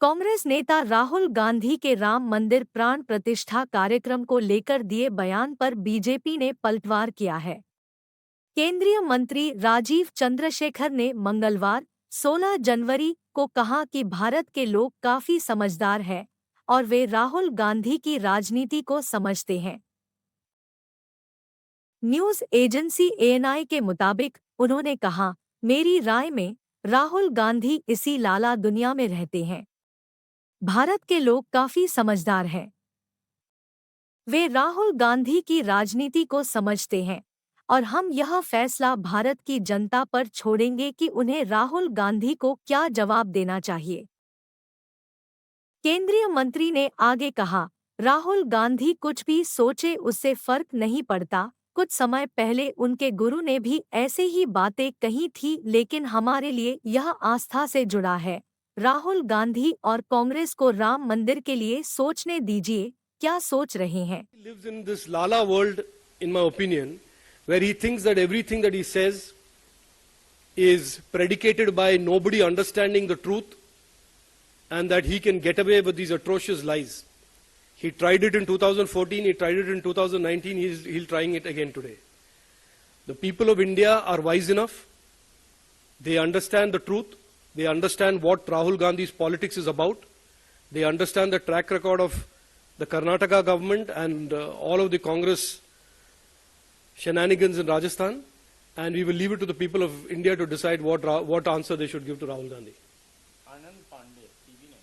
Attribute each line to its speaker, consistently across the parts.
Speaker 1: कांग्रेस नेता राहुल गांधी के राम मंदिर प्राण प्रतिष्ठा कार्यक्रम को लेकर दिए बयान पर बीजेपी ने पलटवार किया है। केंद्रीय मंत्री राजीव चंद्रशेखर ने मंगलवार 16 जनवरी को कहा कि भारत के लोग काफी समझदार हैं और वे राहुल गांधी की राजनीति को समझते हैं। न्यूज एजेंसी एएनआई के मुताबिक उन्होंने कहा, मेरी राय में राहुल गांधी इसी लाला दुनिया में रहते हैं। भारत के लोग काफी समझदार हैं। वे राहुल गांधी की राजनीति को समझते हैं और हम यह फैसला भारत की जनता पर छोड़ेंगे कि उन्हें राहुल गांधी को क्या जवाब देना चाहिए। केंद्रीय मंत्री ने आगे कहा, राहुल गांधी कुछ भी सोचे उससे फर्क नहीं पड़ता। कुछ समय पहले उनके गुरु ने भी ऐसे ही बातें कही थी, लेकिन हमारे लिए यह आस्था से जुड़ा है। राहुल गांधी और कांग्रेस को राम मंदिर के लिए सोचने दीजिए, क्या सोच रहे हैं।
Speaker 2: He lives in this lala world, in my opinion, where he thinks that everything that he says is predicated by nobody understanding the truth and that he can get away with these atrocious lies. He tried it in 2014, he tried it in 2019, he's trying it again today. The people of India are wise enough. They understand the truth. They understand what Rahul Gandhi's politics is about. They understand the track record of the Karnataka government and all of the Congress shenanigans in Rajasthan, and we will leave it to the people of India to decide what answer they should give to Rahul Gandhi.
Speaker 3: Anand Pandey, TV9.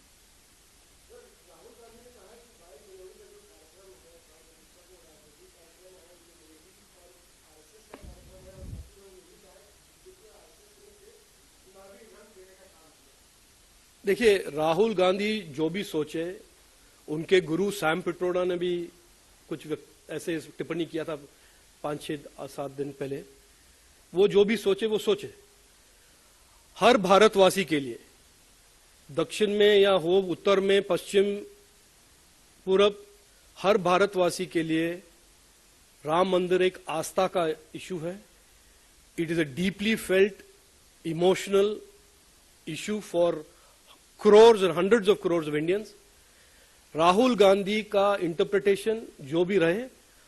Speaker 2: देखिए, राहुल गांधी जो भी सोचे, उनके गुरु Sam Pitroda ने भी कुछ ऐसे टिप्पणी किया था 5-6-7 दिन पहले। वो जो भी सोचे वो सोचे। हर भारतवासी के लिए, दक्षिण में या हो उत्तर में, पश्चिम, पूरब, हर भारतवासी के लिए राम मंदिर एक आस्था का इशू है। It is a deeply felt emotional issue for crores and hundreds of crores of Indians. Rahul Gandhi का इंटरप्रिटेशन जो भी रहे,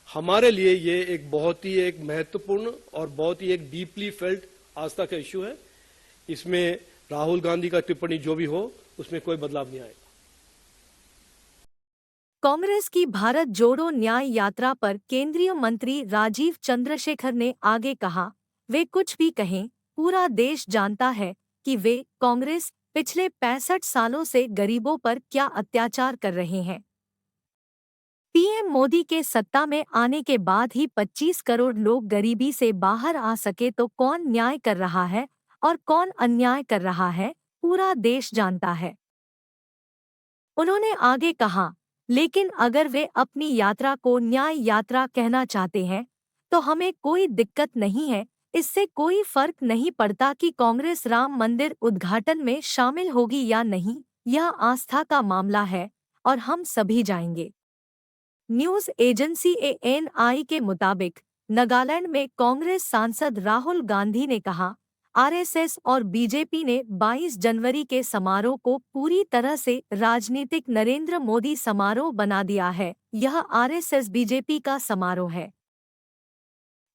Speaker 2: हमारे लिए ये एक बहुत ही एक महत्वपूर्ण और बहुत ही एक डीपली फेल्ट आस्था का इशू है। इसमें राहुल गांधी का टिप्पणी जो भी हो, उसमें कोई बदलाव नहीं आएगा।
Speaker 1: कांग्रेस की भारत जोड़ो न्याय यात्रा पर केंद्रीय मंत्री राजीव चंद्रशेखर ने आगे कहा, वे कुछ भी कहें, पूरा देश जानता है कि वे कांग्रेस पिछले 65 सालों से गरीबों पर क्या अत्याचार कर रहे हैं। पीएम मोदी के सत्ता में आने के बाद ही 25 करोड़ लोग गरीबी से बाहर आ सके तो कौन न्याय कर रहा है और कौन अन्याय कर रहा है, पूरा देश जानता है। उन्होंने आगे कहा, लेकिन अगर वे अपनी यात्रा को न्याय यात्रा कहना चाहते हैं तो हमें कोई दिक्कत नहीं है। इससे कोई फर्क नहीं पड़ता कि कांग्रेस राम मंदिर उद्घाटन में शामिल होगी या नहीं। यह आस्था का मामला है और हम सभी जाएंगे। न्यूज एजेंसी एएनआई के मुताबिक नागालैंड में कांग्रेस सांसद राहुल गांधी ने कहा, आरएसएस और बीजेपी ने 22 जनवरी के समारोह को पूरी तरह से राजनीतिक नरेंद्र मोदी समारोह बना दिया है। यह आरएसएस बीजेपी का समारोह है।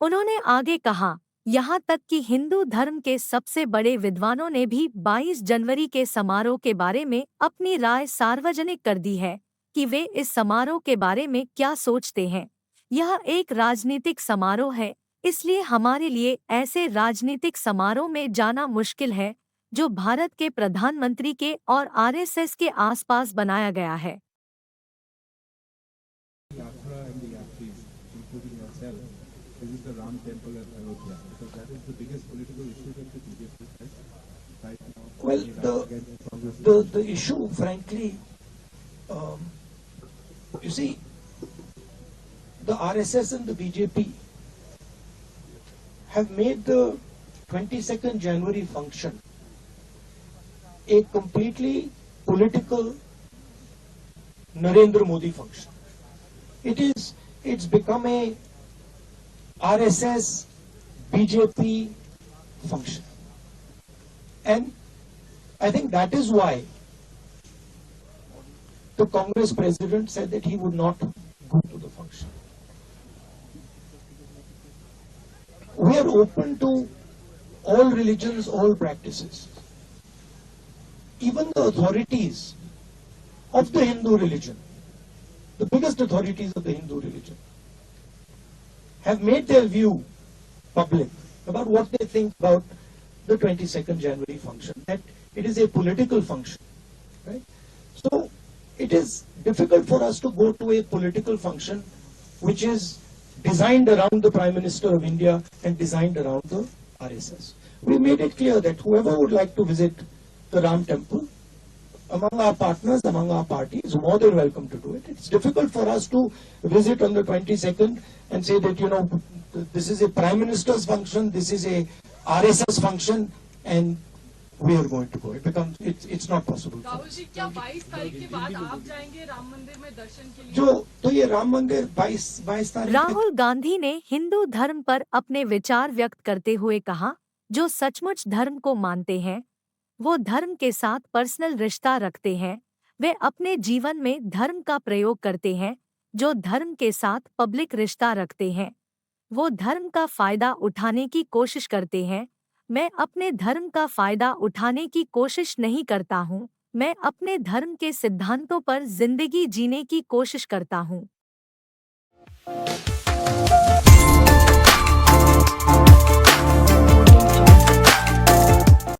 Speaker 1: उन्होंने आगे कहा, यहाँ तक कि हिंदू धर्म के सबसे बड़े विद्वानों ने भी 22 जनवरी के समारोह के बारे में अपनी राय सार्वजनिक कर दी है कि वे इस समारोह के बारे में क्या सोचते हैं। यह एक राजनीतिक समारोह है, इसलिए हमारे लिए ऐसे राजनीतिक समारोह में जाना मुश्किल है जो भारत के प्रधानमंत्री के और आरएसएस के आसपास बनाया गया है।
Speaker 4: Visit the Ram temple at Ayodhya, because that is the biggest political issue that the BJP has right now.
Speaker 5: Well, the issue, frankly, you see, the RSS and the BJP have made the 22nd January function a completely political Narendra Modi function. It's become a RSS, BJP function. And I think that is why the Congress president said that he would not go to the function. We are open to all religions, all practices. Even the authorities of the Hindu religion, the biggest authorities of the Hindu religion, have made their view public about what they think about the 22nd January function, that it is a political function, right? So it is difficult for us to go to a political function which is designed around the Prime Minister of India and designed around the RSS. We made it clear that whoever would like to visit the Ram temple, among our partners, among our parties, is more than welcome to do it. It's difficult for us to visit on the 22nd and say that, you know, this is a Prime Minister's function, this is a RSS function, and we are going to go. It's not possible.
Speaker 6: Rahul ji, क्या 22 तारीख के बाद आप जाएंगे राम मंदिर में दर्शन के लिए?
Speaker 5: जो तो ये राम मंदिर 22 तारीख
Speaker 1: राहुल गांधी ने हिंदू धर्म पर अपने विचार व्यक्त करते हुए कहा, जो सचमुच धर्म को मानते हैं, वो धर्म के साथ पर्सनल रिश्ता रखते हैं, वे अपने जीवन में धर्म का प्रयोग करते हैं, जो धर्म के साथ पब्लिक रिश्ता रखते हैं, वो धर्म का फायदा उठाने की कोशिश करते हैं। मैं अपने धर्म का फायदा उठाने की कोशिश नहीं करता हूँ, मैं अपने धर्म के सिद्धांतों पर जिंदगी जीने की कोशिश करता हूँ।